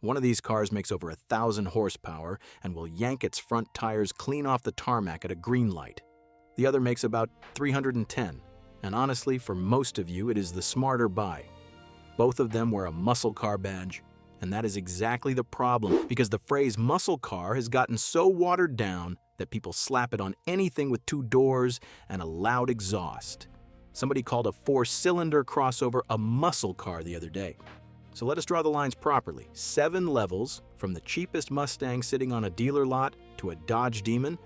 One of these cars makes over 1,000 horsepower and will yank its front tires clean off the tarmac at a green light. The other makes about 310, and honestly, for most of you, it is the smarter buy. Both of them wear a muscle car badge, and that is exactly the problem because the phrase muscle car has gotten so watered down that people slap it on anything with 2 doors and a loud exhaust. Somebody called a 4-cylinder crossover a muscle car the other day. So let us draw the lines properly. 7 levels, from the cheapest Mustang sitting on a dealer lot to a Dodge Demon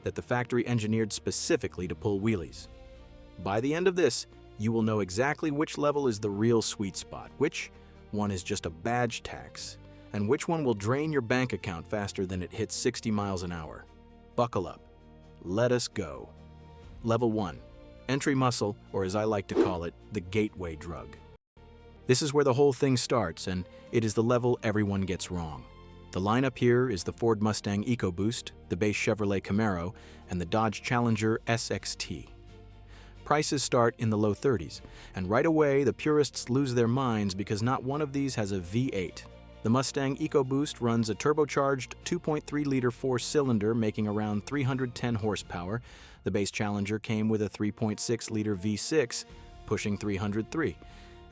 that the factory engineered specifically to pull wheelies. By the end of this, you will know exactly which level is the real sweet spot, which one is just a badge tax, and which one will drain your bank account faster than it hits 60 miles an hour. Buckle up. Let us go. Level 1. Entry muscle, or as I like to call it, the gateway drug. This is where the whole thing starts, and it is the level everyone gets wrong. The lineup here is the Ford Mustang EcoBoost, the base Chevrolet Camaro, and the Dodge Challenger SXT. Prices start in the low 30s, and right away the purists lose their minds because not one of these has a V8. The Mustang EcoBoost runs a turbocharged 2.3-liter 4-cylinder making around 310 horsepower. The base Challenger came with a 3.6-liter V6 pushing 303.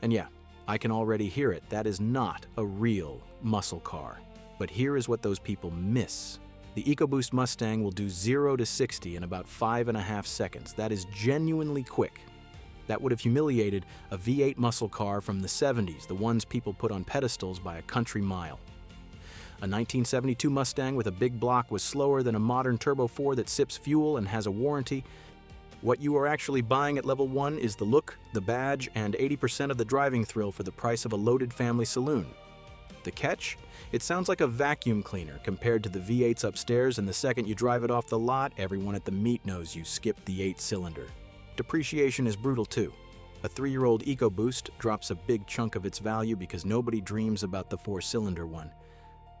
And yeah, I can already hear it, that is not a real muscle car. But here is what those people miss. The EcoBoost Mustang will do 0 to 60 in about 5.5 seconds. That is genuinely quick. That would have humiliated a V8 muscle car from the 70s, the ones people put on pedestals by a country mile. A 1972 Mustang with a big block was slower than a modern Turbo 4 that sips fuel and has a warranty. What you are actually buying at level 1 is the look, the badge, and 80% of the driving thrill for the price of a loaded family saloon. The catch? It sounds like a vacuum cleaner compared to the V8s upstairs, and the second you drive it off the lot, everyone at the meet knows you skipped the 8-cylinder. Depreciation is brutal too. A 3-year-old EcoBoost drops a big chunk of its value because nobody dreams about the 4-cylinder one.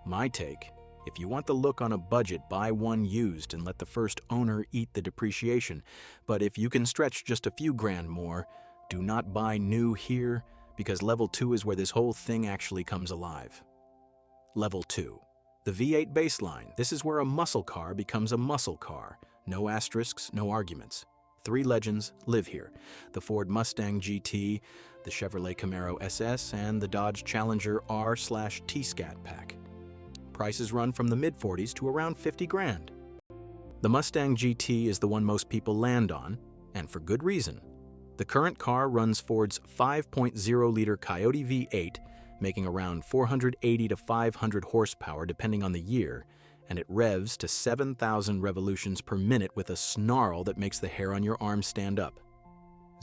My take: if you want the look on a budget, buy one used and let the first owner eat the depreciation. But if you can stretch just a few grand more, do not buy new here, because level 2 is where this whole thing actually comes alive. Level 2. The V8 baseline. This is where a muscle car becomes a muscle car. No asterisks, no arguments. 3 legends live here: the Ford Mustang GT, the Chevrolet Camaro SS, and the Dodge Challenger R/T Scat Pack. Prices run from the mid-40s to around 50 grand. The Mustang GT is the one most people land on, and for good reason. The current car runs Ford's 5.0-liter Coyote V8, making around 480 to 500 horsepower depending on the year, and it revs to 7,000 revolutions per minute with a snarl that makes the hair on your arm stand up.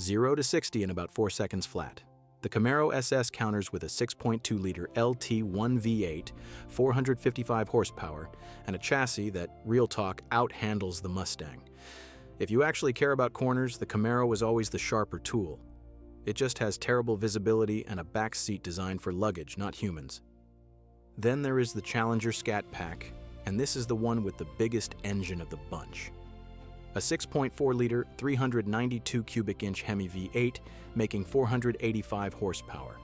0 to 60 in about 4 seconds flat. The Camaro SS counters with a 6.2-liter LT1 V8, 455 horsepower, and a chassis that, real talk, out-handles the Mustang. If you actually care about corners, the Camaro was always the sharper tool. It just has terrible visibility and a back seat designed for luggage, not humans. Then there is the Challenger Scat Pack, and this is the one with the biggest engine of the bunch. A 6.4-liter, 392 cubic inch Hemi V8, making 485 horsepower.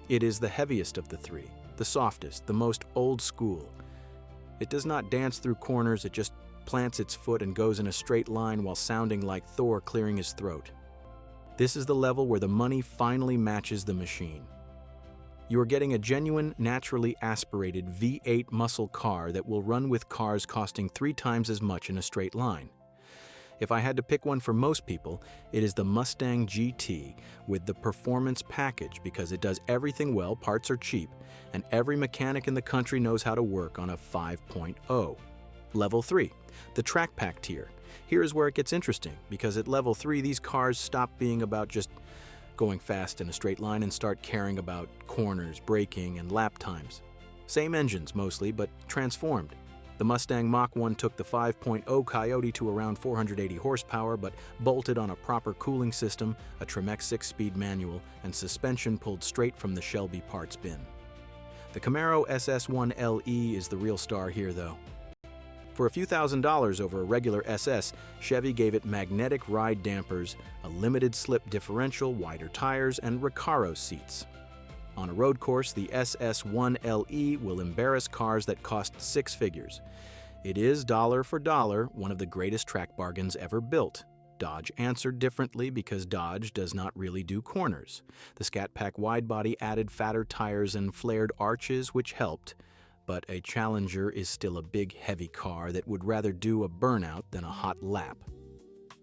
It is the heaviest of the 3, the softest, the most old school. It does not dance through corners, it just plants its foot and goes in a straight line while sounding like Thor clearing his throat. This is the level where the money finally matches the machine. You are getting a genuine, naturally aspirated V8 muscle car that will run with cars costing 3 times as much in a straight line. If I had to pick one for most people, it is the Mustang GT with the performance package because it does everything well, parts are cheap, and every mechanic in the country knows how to work on a 5.0. Level 3, the Track Pack tier. Here is where it gets interesting, because at level 3 these cars stop being about just going fast in a straight line and start caring about corners, braking, and lap times. Same engines mostly, but transformed. The Mustang Mach-1 took the 5.0 Coyote to around 480 horsepower, but bolted on a proper cooling system, a Tremec 6-speed manual, and suspension pulled straight from the Shelby parts bin. The Camaro SS1 LE is the real star here, though. For a few $1,000s over a regular SS, Chevy gave it magnetic ride dampers, a limited slip differential, wider tires, and Recaro seats. On a road course, the SS1LE will embarrass cars that cost six figures. It is dollar for dollar one of the greatest track bargains ever built. Dodge answered differently because Dodge does not really do corners. The Scat Pack widebody added fatter tires and flared arches, which helped, but a Challenger is still a big, heavy car that would rather do a burnout than a hot lap.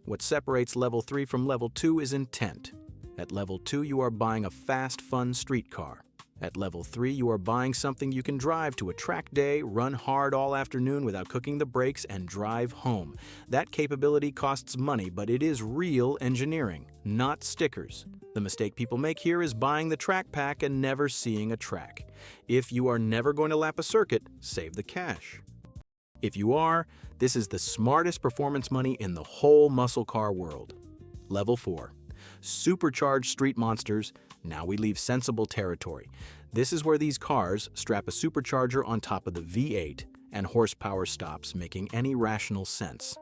What separates Level 3 from Level 2 is intent. At Level 2, you are buying a fast, fun street car. At Level 3, you are buying something you can drive to a track day, run hard all afternoon without cooking the brakes, and drive home. That capability costs money, but it is real engineering, not stickers. The mistake people make here is buying the track pack and never seeing a track. If you are never going to lap a circuit, save the cash. If you are, this is the smartest performance money in the whole muscle car world. Level 4. Supercharged street monsters. Now we leave sensible territory. This is where these cars strap a supercharger on top of the V8 and horsepower stops making any rational sense.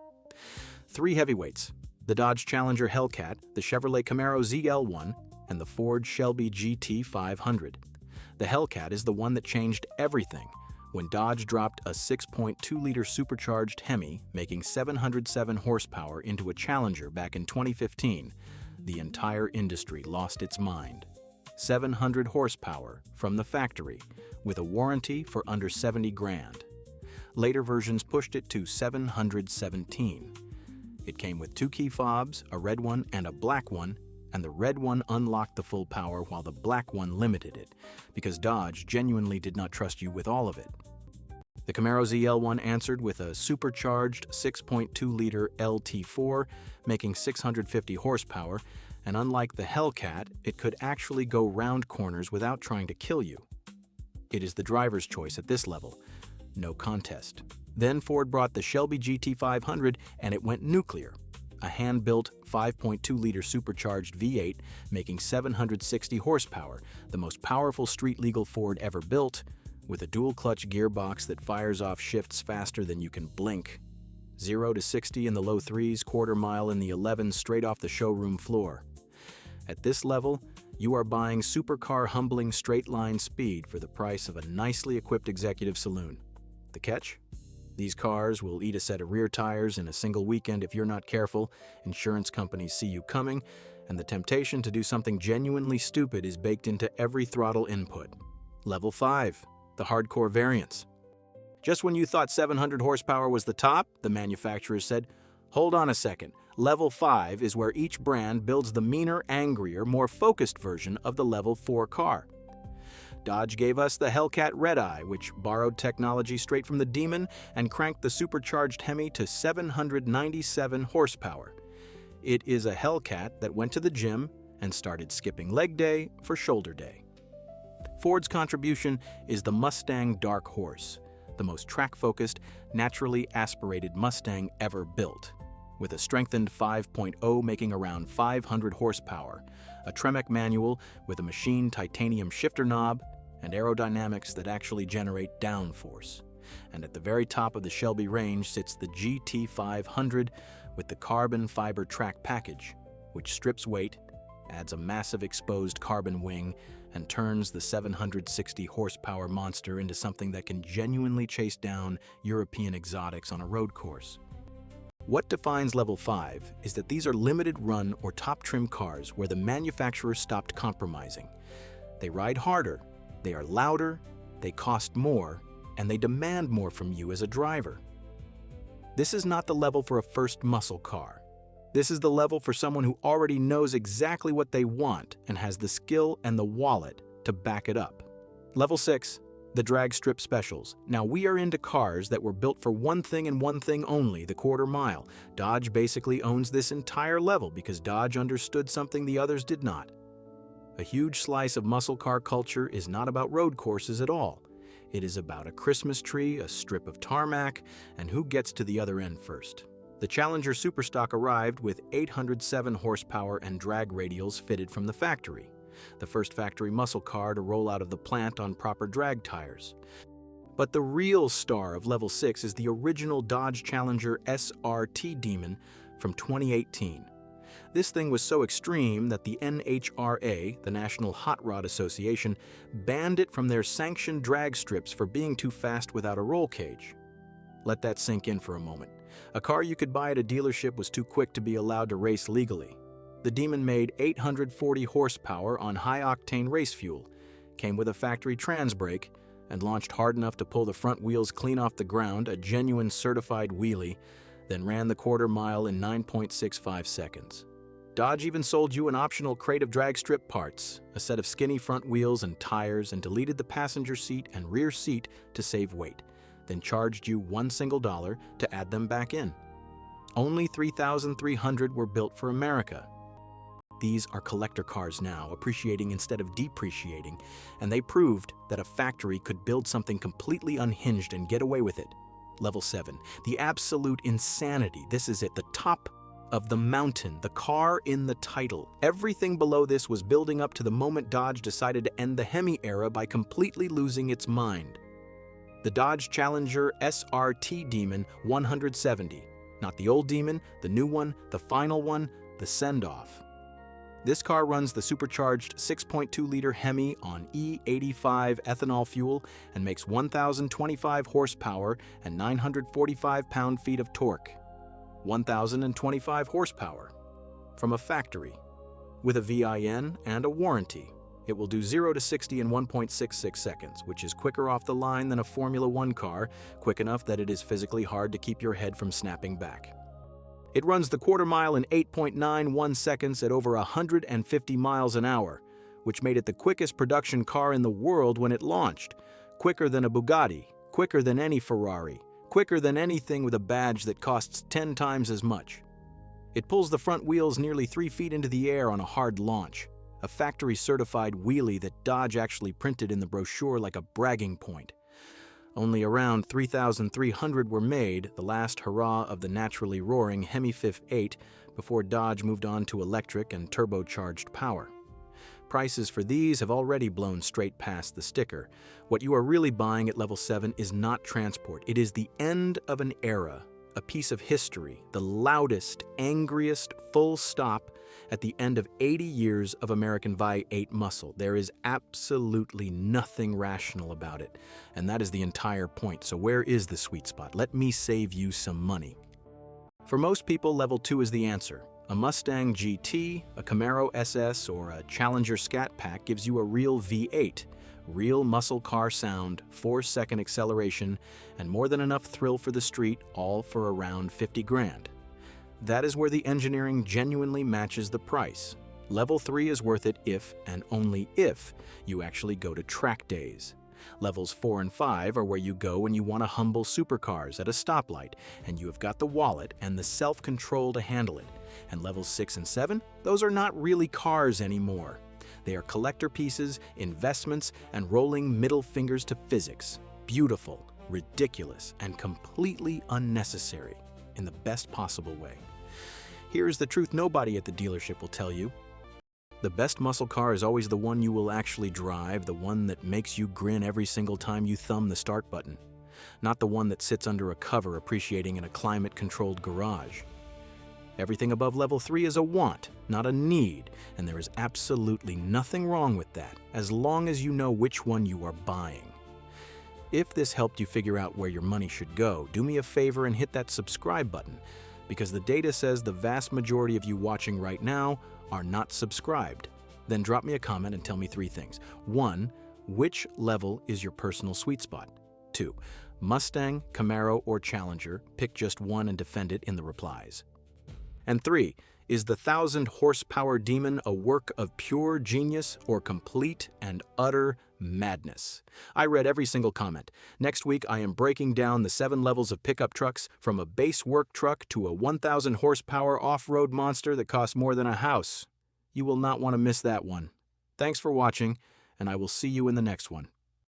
Three heavyweights: the Dodge Challenger Hellcat, the Chevrolet Camaro ZL1, and the Ford Shelby GT500. The Hellcat is the one that changed everything when Dodge dropped a 6.2-liter supercharged Hemi making 707 horsepower into a Challenger back in 2015. The entire industry lost its mind. 700 horsepower from the factory, with a warranty for under 70 grand. Later versions pushed it to 717. It came with two key fobs, a red one and a black one, and the red one unlocked the full power while the black one limited it, because Dodge genuinely did not trust you with all of it. The Camaro ZL1 answered with a supercharged 6.2-liter LT4, making 650 horsepower, and unlike the Hellcat, it could actually go round corners without trying to kill you. It is the driver's choice at this level. No contest. Then Ford brought the Shelby GT500 and it went nuclear. A hand-built 5.2-liter supercharged V8 making 760 horsepower, the most powerful street-legal Ford ever built, with a dual-clutch gearbox that fires off shifts faster than you can blink. 0 to 60 in the low 3s, quarter mile in the 11s straight off the showroom floor. At this level, you are buying supercar humbling straight-line speed for the price of a nicely equipped executive saloon. The catch? These cars will eat a set of rear tires in a single weekend if you're not careful, insurance companies see you coming, and the temptation to do something genuinely stupid is baked into every throttle input. Level 5. The hardcore variants. Just when you thought 700 horsepower was the top, the manufacturer said, "Hold on a second. Level 5 is where each brand builds the meaner, angrier, more focused version of the Level 4 car." Dodge gave us the Hellcat Red Eye, which borrowed technology straight from the Demon and cranked the supercharged Hemi to 797 horsepower. It is a Hellcat that went to the gym and started skipping leg day for shoulder day. Ford's contribution is the Mustang Dark Horse, the most track-focused, naturally aspirated Mustang ever built, with a strengthened 5.0 making around 500 horsepower, a Tremec manual with a machined titanium shifter knob, and aerodynamics that actually generate downforce. And at the very top of the Shelby range sits the GT500 with the carbon fiber track package, which strips weight, adds a massive exposed carbon wing, and turns the 760 horsepower monster into something that can genuinely chase down European exotics on a road course. What defines Level 5 is that these are limited run or top trim cars where the manufacturer stopped compromising. They ride harder, they are louder, they cost more, and they demand more from you as a driver. This is not the level for a first muscle car. This is the level for someone who already knows exactly what they want and has the skill and the wallet to back it up. Level 6, the drag strip specials. Now we are into cars that were built for one thing and one thing only, the quarter mile. Dodge basically owns this entire level because Dodge understood something the others did not. A huge slice of muscle car culture is not about road courses at all. It is about a Christmas tree, a strip of tarmac, and who gets to the other end first. The Challenger Superstock arrived with 807 horsepower and drag radials fitted from the factory, the first factory muscle car to roll out of the plant on proper drag tires. But the real star of Level 6 is the original Dodge Challenger SRT Demon from 2018. This thing was so extreme that the NHRA, the National Hot Rod Association, banned it from their sanctioned drag strips for being too fast without a roll cage. Let that sink in for a moment. A car you could buy at a dealership was too quick to be allowed to race legally. The Demon made 840 horsepower on high-octane race fuel, came with a factory trans brake, and launched hard enough to pull the front wheels clean off the ground, a genuine certified wheelie, then ran the quarter mile in 9.65 seconds. Dodge even sold you an optional crate of drag strip parts, a set of skinny front wheels and tires, and deleted the passenger seat and rear seat to save weight, then charged you $1 single to add them back in. Only 3,300 were built for America. These are collector cars now, appreciating instead of depreciating, and they proved that a factory could build something completely unhinged and get away with it. Level 7, the absolute insanity. This is it, the top of the mountain, the car in the title. Everything below this was building up to the moment Dodge decided to end the Hemi era by completely losing its mind. The Dodge Challenger SRT Demon 170. Not the old Demon, the new one, the final one, the send-off. This car runs the supercharged 6.2-liter Hemi on E85 ethanol fuel and makes 1,025 horsepower and 945 pound-feet of torque. 1,025 horsepower. From a factory. With a VIN and a warranty. It will do 0 to 60 in 1.66 seconds, which is quicker off the line than a Formula One car, quick enough that it is physically hard to keep your head from snapping back. It runs the quarter mile in 8.91 seconds at over 150 miles an hour, which made it the quickest production car in the world when it launched. Quicker than a Bugatti, quicker than any Ferrari, quicker than anything with a badge that costs 10 times as much. It pulls the front wheels nearly 3 feet into the air on a hard launch, a factory-certified wheelie that Dodge actually printed in the brochure like a bragging point. Only around 3,300 were made, the last hurrah of the naturally roaring Hemi 8, before Dodge moved on to electric and turbocharged power. Prices for these have already blown straight past the sticker. What you are really buying at Level 7 is not transport. It is the end of an era, a piece of history, the loudest, angriest full stop at the end of 80 years of American V8 muscle. There is absolutely nothing rational about it, and that is the entire point. So where is the sweet spot? Let me save you some money. For most people, Level 2 is the answer. A Mustang GT, a Camaro SS, or a Challenger Scat Pack gives you a real V8, real muscle car sound, 4-second acceleration, and more than enough thrill for the street, all for around 50 grand. That is where the engineering genuinely matches the price. Level 3 is worth it if, and only if, you actually go to track days. Levels 4 and 5 are where you go when you want to humble supercars at a stoplight, and you have got the wallet and the self-control to handle it. And levels 6 and 7, those are not really cars anymore. They are collector pieces, investments, and rolling middle fingers to physics. Beautiful, ridiculous, and completely unnecessary in the best possible way. Here is the truth nobody at the dealership will tell you. The best muscle car is always the one you will actually drive, the one that makes you grin every single time you thumb the start button, not the one that sits under a cover appreciating in a climate-controlled garage. Everything above Level 3 is a want, not a need, and there is absolutely nothing wrong with that, as long as you know which one you are buying. If this helped you figure out where your money should go, do me a favor and hit that subscribe button, because the data says the vast majority of you watching right now are not subscribed. Then drop me a comment and tell me 3 things. 1, which level is your personal sweet spot? 2, Mustang, Camaro, or Challenger? Pick just one and defend it in the replies. And 3, is the 1,000-horsepower Demon a work of pure genius or complete and utter madness? I read every single comment. Next week, I am breaking down the 7 levels of pickup trucks, from a base work truck to a 1,000-horsepower off-road monster that costs more than a house. You will not want to miss that one. Thanks for watching, and I will see you in the next one.